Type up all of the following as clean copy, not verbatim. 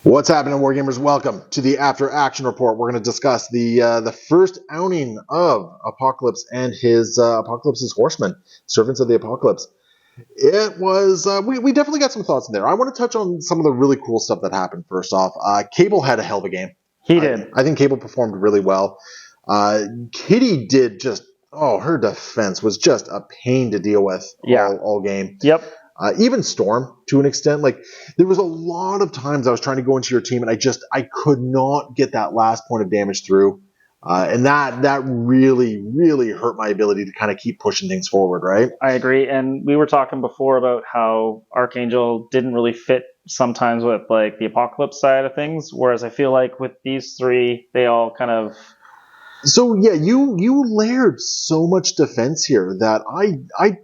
What's happening, Wargamers? Welcome to the After Action Report. We're going to discuss the first outing of Apocalypse and his Apocalypse's Horseman, Servants of the Apocalypse. It was we definitely got some thoughts in there. I want to touch on some of the really cool stuff that happened. First off, Cable had a hell of a game. He did. I think Cable performed really well. Kitty did just her defense was just a pain to deal with all game. Yep. Even Storm, to an extent, like there was a lot of times I was trying to go into your team and I could not get that last point of damage through, and that really hurt my ability to kind of keep pushing things forward. Right? I agree, and we were talking before about how Archangel didn't really fit sometimes with like the Apocalypse side of things, whereas I feel like with these three, they all kind of. So yeah, you layered so much defense here that I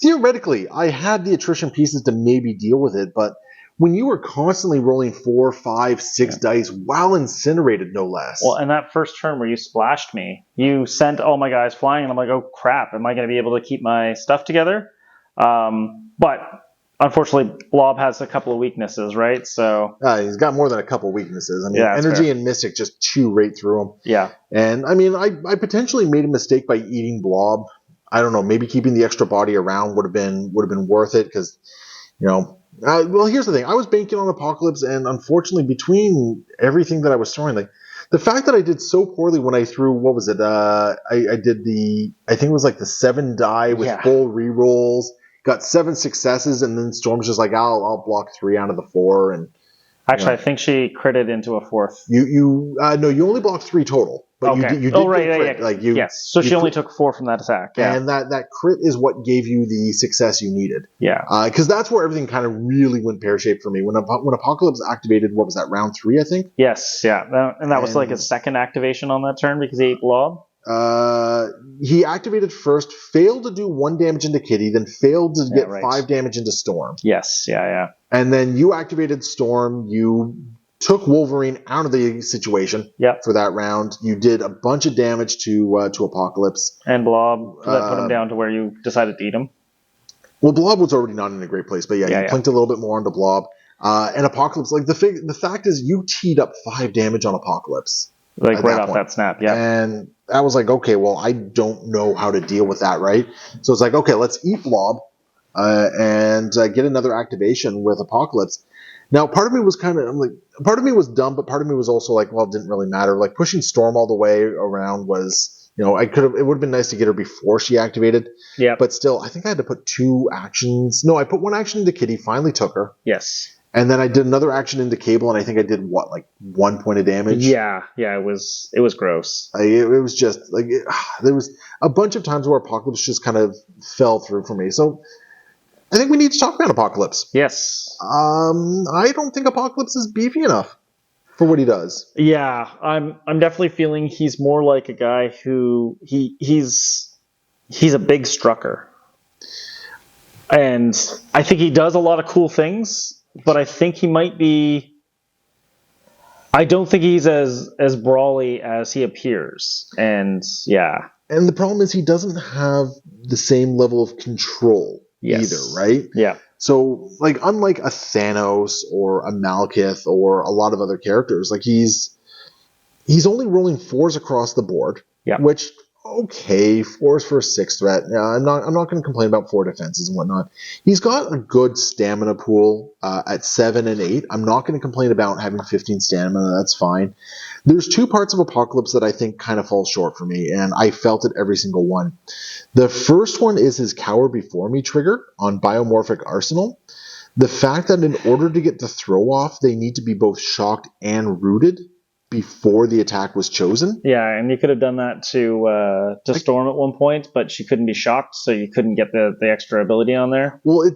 theoretically, I had the attrition pieces to maybe deal with it, but when you were constantly rolling 4, 5, 6 dice while incinerated, no less. Well, and that first turn where you splashed me, you sent all my guys flying, and I'm like, oh crap, am I going to be able to keep my stuff together? But unfortunately, Blob has a couple of weaknesses, right? So he's got more than a couple of weaknesses. I mean, Energy and Mystic just chew right through him. Yeah. And I mean, I potentially made a mistake by eating Blob. I don't know. Maybe keeping the extra body around would have been worth it because, well, here's the thing. I was banking on Apocalypse, and unfortunately, between everything that I was throwing, like the fact that I did so poorly when I threw, what was it? I did I think it was like the 7 die with full rerolls, got 7 successes, and then Storm's just like, I'll block 3 out of the 4, and actually, I think she critted into a 4th. No, you only blocked 3 total. But okay. you did right. Like yes. So she only took 4 from that attack. Yeah. And that crit is what gave you the success you needed. Yeah. Because that's where everything kind of really went pear-shaped for me. When Apocalypse activated, what was that, round 3, I think? Yes, yeah. And that was like his second activation on that turn because he ate Blob? He activated first, failed to do 1 damage into Kitty, then failed to get 5 damage into Storm. Yes, yeah. And then you activated Storm, you took Wolverine out of the situation for that round. You did a bunch of damage to Apocalypse. And Blob, that put him down to where you decided to eat him. Well, Blob was already not in a great place, but you plinked a little bit more onto Blob. And Apocalypse, like the fact is you teed up 5 damage on Apocalypse. Like right off that snap, yeah. And I was like, okay, well, I don't know how to deal with that, right? So it's like, okay, let's eat Blob and get another activation with Apocalypse. Now, part of me was part of me was dumb, but part of me was also like, well, it didn't really matter. Like pushing Storm all the way around was, it would have been nice to get her before she activated. Yeah. But still, I think I had to put 2 actions. No, I put 1 action into Kitty, finally took her. Yes. And then I did another action into Cable, and I think I did 1 point of damage. Yeah, it was gross. It was just like there was a bunch of times where Apocalypse just kind of fell through for me. So I think we need to talk about Apocalypse. Yes. I don't think Apocalypse is beefy enough for what he does. Yeah, I'm definitely feeling he's more like a guy who he's a big strucker. And I think he does a lot of cool things, but I think he might be I don't think he's as brawly as he appears. And yeah. And the problem is he doesn't have the same level of control either, right? Yeah. So, like, unlike a Thanos or a Malekith or a lot of other characters, like he's only rolling 4s across the board, which, okay, 4s for a 6 threat. Yeah, I'm not going to complain about 4 defenses and whatnot. He's got a good stamina pool at 7 and 8. I'm not going to complain about having 15 stamina. That's fine. There's 2 parts of Apocalypse that I think kind of fall short for me, and I felt it every single one. The first one is his Cower Before Me trigger on Biomorphic Arsenal. The fact that in order to get the throw off, they need to be both shocked and rooted before the attack was chosen. Yeah, and you could have done that to Storm at one point, but she couldn't be shocked, so you couldn't get the extra ability on there. Well,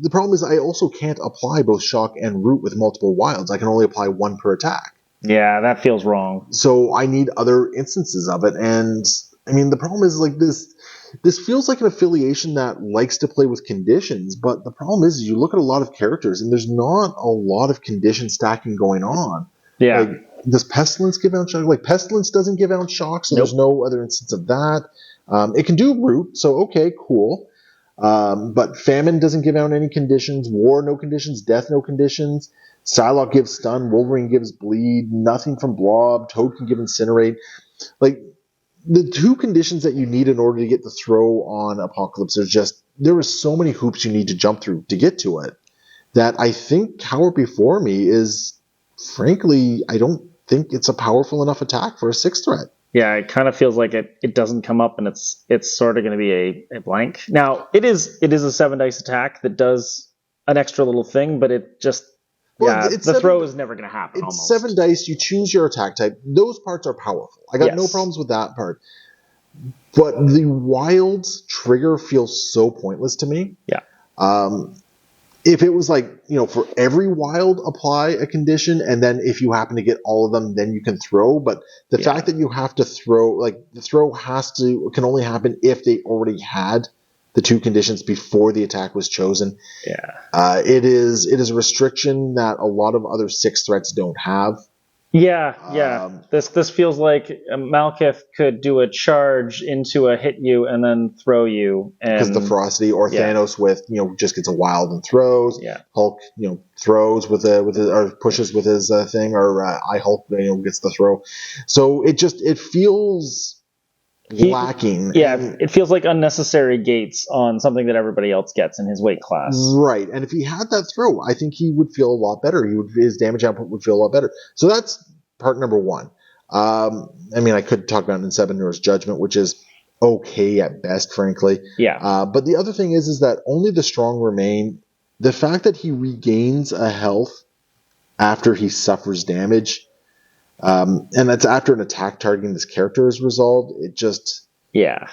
the problem is I also can't apply both shock and root with multiple wilds. I can only apply 1 per attack. Yeah, that feels wrong. So I need other instances of it, and I mean the problem is like this feels like an affiliation that likes to play with conditions, but the problem is you look at a lot of characters and there's not a lot of condition stacking going on. Yeah. Like, does Pestilence give out shock? Like Pestilence doesn't give out shock, so there's no other instance of that. It can do root, so okay, cool. But Famine doesn't give out any conditions. War, no conditions. Death, no conditions. Psylocke gives stun, Wolverine gives bleed, nothing from Blob, Toad can give incinerate. Like, the two conditions that you need in order to get the throw on Apocalypse there are so many hoops you need to jump through to get to it that I think Cower Before Me is, frankly, I don't think it's a powerful enough attack for a 6th threat. Yeah, it kind of feels like it doesn't come up, and it's sort of going to be a blank. Now, it is a 7 dice attack that does an extra little thing, but it just the throw is never going to happen. It's almost 7 dice. You choose your attack type. Those parts are powerful. I got no problems with that part. But the wild trigger feels so pointless to me. Yeah. If it was like, for every wild apply a condition, and then if you happen to get all of them, then you can throw. But the fact that you have to throw, like, the throw can only happen if they already had the 2 conditions before the attack was chosen. Yeah. It is a restriction that a lot of other 6 threats don't have. Yeah. This feels like Malekith could do a charge into a hit you and then throw you. Because the ferocity, or Thanos with just gets a wild and throws. Yeah. Hulk throws with or pushes with his thing, or I Hulk gets the throw. So it feels lacking. It feels like unnecessary gates on something that everybody else gets in his weight class. Right, and if he had that throw, I think he would feel a lot better. His damage output would feel a lot better. So that's part number 1. I could talk about Inseminur's Judgment, which is okay at best, frankly. Yeah. But the other thing is that only the strong remain. The fact that he regains a health after he suffers damage, and that's after an attack targeting this character is resolved, it just... Yeah.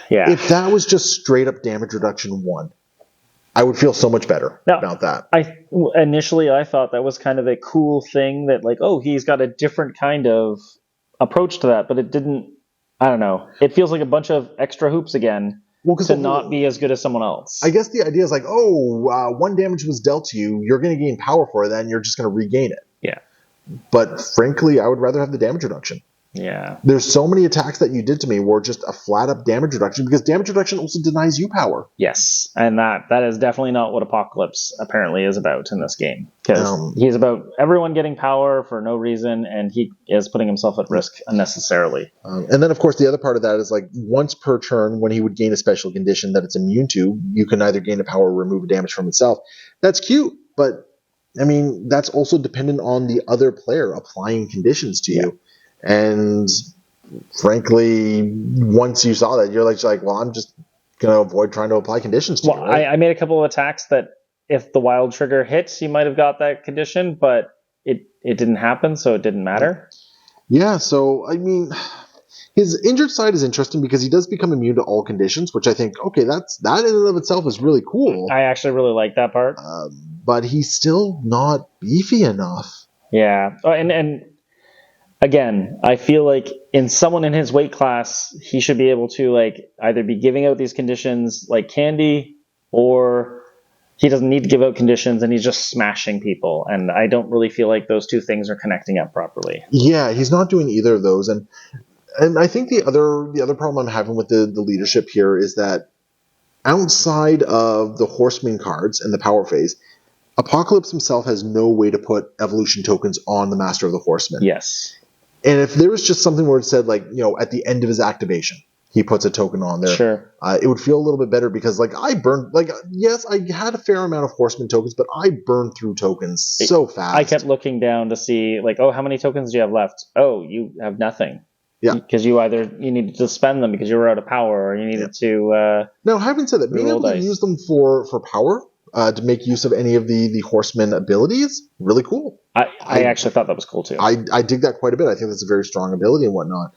If that was just straight up damage reduction 1, I would feel so much better about that. Initially I thought that was kind of a cool thing, that like, he's got a different kind of approach to that, but it didn't. I don't know. It feels like a bunch of extra hoops again to not be as good as someone else. I guess the idea is like, 1 damage was dealt to you, you're going to gain power for it, then you're just going to regain it. Yeah. But frankly, I would rather have the damage reduction. Yeah. There's so many attacks that you did to me were just a flat up damage reduction, because damage reduction also denies you power. Yes, and that is definitely not what Apocalypse apparently is about in this game, because he's about everyone getting power for no reason, and he is putting himself at risk unnecessarily. And then, of course, the other part of that is like once per turn, when he would gain a special condition that it's immune to, you can either gain a power or remove a damage from itself. That's cute, but that's also dependent on the other player applying conditions to you. And frankly, once you saw that, you're like, well, I'm just going to avoid trying to apply conditions to you. Right? I made a couple of attacks that if the wild trigger hits, you might have got that condition, but it didn't happen, so it didn't matter. Yeah, so, his injured side is interesting because he does become immune to all conditions, which I think, that in and of itself is really cool. I actually really like that part. But he's still not beefy enough. Yeah, and again, I feel like in someone in his weight class, he should be able to either be giving out these conditions like candy, or he doesn't need to give out conditions and he's just smashing people. And I don't really feel like those two things are connecting up properly. Yeah, he's not doing either of those. And I think the other problem I'm having with the leadership here is that outside of the Horseman cards and the power phase, Apocalypse himself has no way to put evolution tokens on the Master of the Horseman. Yes. And if there was just something where it said, at the end of his activation, he puts a token on there, sure, it would feel a little bit better, because, I burned, yes, I had a fair amount of Horseman tokens, but I burned through tokens so fast. I kept looking down to see, how many tokens do you have left? Oh, you have nothing. Yeah. Because you needed to spend them because you were out of power, or you needed to... Now, having said that, being able to use them for power, to make use of any of the Horseman abilities, really cool. I actually thought that was cool too. I dig that quite a bit. I think that's a very strong ability and whatnot.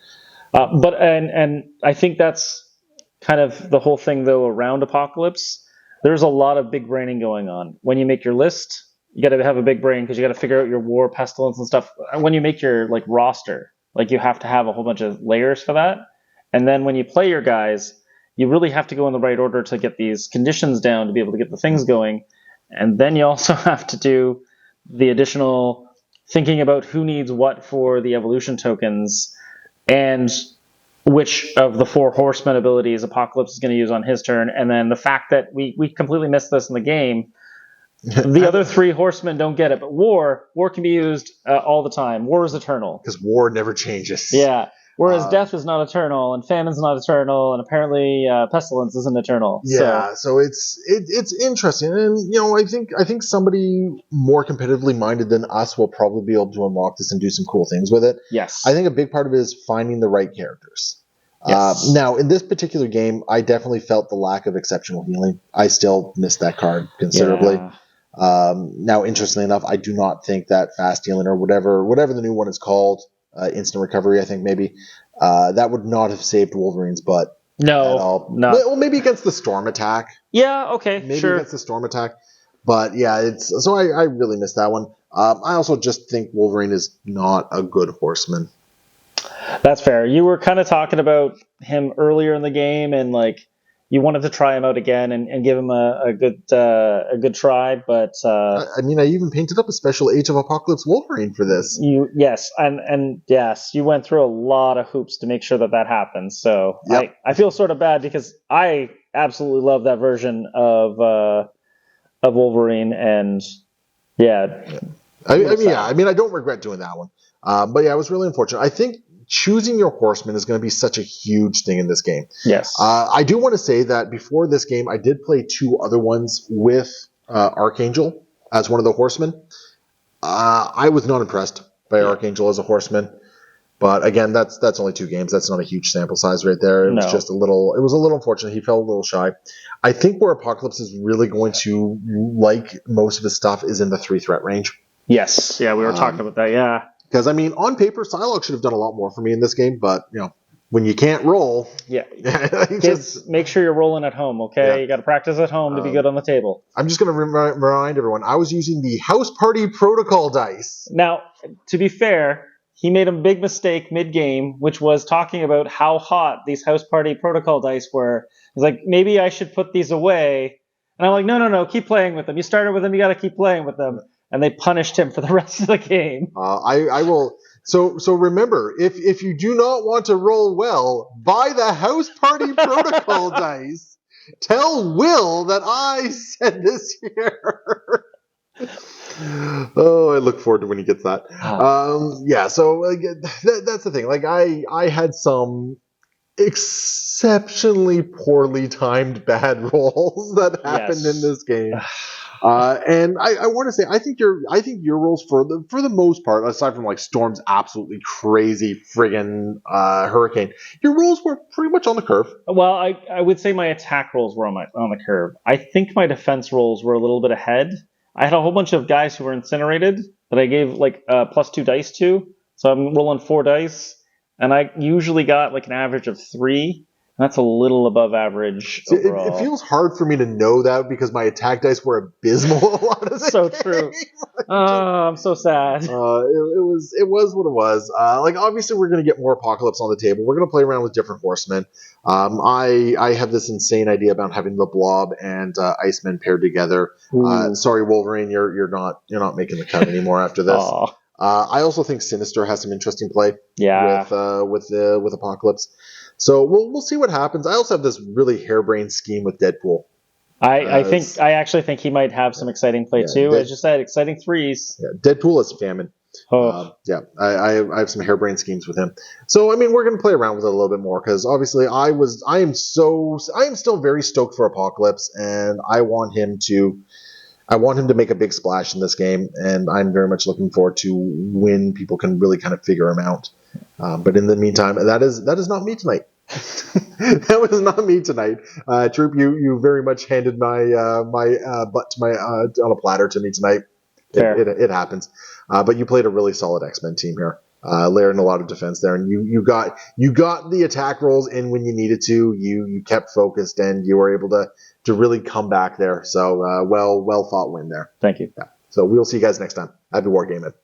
But I think that's kind of the whole thing though around Apocalypse. There's a lot of big braining going on. When you make your list, you got to have a big brain because you got to figure out your war, pestilence, and stuff. When you make your roster, you have to have a whole bunch of layers for that. And then when you play your guys, you really have to go in the right order to get these conditions down to be able to get the things going. And then you also have to do the additional thinking about who needs what for the evolution tokens, and which of the 4 Horsemen abilities Apocalypse is going to use on his turn. And then the fact that we completely missed this in the game, The other 3 horsemen don't get it, but war can be used all the time. War is eternal. Because war never changes. Yeah. Whereas death is not eternal, and famine's not eternal, and apparently pestilence isn't eternal. Yeah, so it's interesting, and I think somebody more competitively minded than us will probably be able to unlock this and do some cool things with it. Yes. I think a big part of it is finding the right characters. Yes. Now, in this particular game, I definitely felt the lack of exceptional healing. I still missed that card considerably. Yeah. Now, interestingly enough, I do not think that fast healing or whatever the new one is called, instant recovery, I think maybe, that would not have saved Wolverine's butt. No, at all. No. Well, maybe against the storm attack. Yeah, okay, maybe sure. Against the storm attack. But yeah, I really missed that one. I also just think Wolverine is not a good horseman. That's fair. You were kind of talking about him earlier in the game, and like you wanted to try him out again and give him a good try, but I mean, I even painted up a special Age of Apocalypse Wolverine for this. Yes, you went through a lot of hoops to make sure that happened. So yep. I feel sort of bad because I absolutely love that version of Wolverine, and I mean, I don't regret doing that one. But yeah, it was really unfortunate. I think choosing your horseman is going to be such a huge thing in this game. Yes. I do want to say that before this game, I did play 2 other ones with Archangel as one of the horsemen. I was not impressed by Archangel as a horseman. But again, that's only 2 games. That's not a huge sample size right there. It was just a little unfortunate. He fell a little shy. I think where Apocalypse is really going to like most of his stuff is in the 3 threat range. Yes. Yeah, we were talking about that. Yeah. Because, I mean, on paper, Psylocke should have done a lot more for me in this game, but, when you can't roll... Yeah. Kids, make sure you're rolling at home, okay? Yeah. You got to practice at home to be good on the table. I'm just going to remind everyone, I was using the House Party Protocol dice. Now, to be fair, he made a big mistake mid-game, which was talking about how hot these House Party Protocol dice were. He's like, maybe I should put these away. And I'm like, no, keep playing with them. You started with them, you got to keep playing with them. And they punished him for the rest of the game. I will. So remember, if you do not want to roll well, buy the House Party Protocol dice. Tell Will that I said this here. Oh, I look forward to when he gets that. So that's the thing. Like I had some exceptionally poorly timed bad rolls that happened in this game. And I want to say, I think your rolls for the most part, aside from like Storm's absolutely crazy friggin' hurricane, your rolls were pretty much on the curve. Well, I would say my attack rolls were on the curve. I think my defense rolls were a little bit ahead. I had a whole bunch of guys who were incinerated that I gave like +2 dice to, so I'm rolling 4 dice, and I usually got like an average of 3. That's a little above average overall. It feels hard for me to know that because my attack dice were abysmal a lot of the So game. true. I'm so sad. It was what it was. Like obviously we're going to get more Apocalypse on the table. We're going to play around with different horsemen. I have this insane idea about having the Blob and Iceman paired together. Sorry, Wolverine, you're not making the cut anymore after this. I also think Sinister has some interesting play. Yeah. With Apocalypse. So we'll see what happens. I also have this really harebrained scheme with Deadpool. I actually think he might have some exciting play too. As you said, exciting threes. Yeah, Deadpool is Famine. I have some harebrained schemes with him. So I mean, we're going to play around with it a little bit more because obviously I am still very stoked for Apocalypse, and I want him to make a big splash in this game, and I'm very much looking forward to when people can really kind of figure him out. But in the meantime, that is not me tonight. That was not me tonight. Troop, you very much handed my butt to my on a platter to me tonight. It happens. But you played a really solid X-Men team here, layering a lot of defense there, and you got the attack rolls in when you needed to. You kept focused, and you were able to really come back there. So well fought win there. Thank you. Yeah. So we'll see you guys next time. Happy wargaming.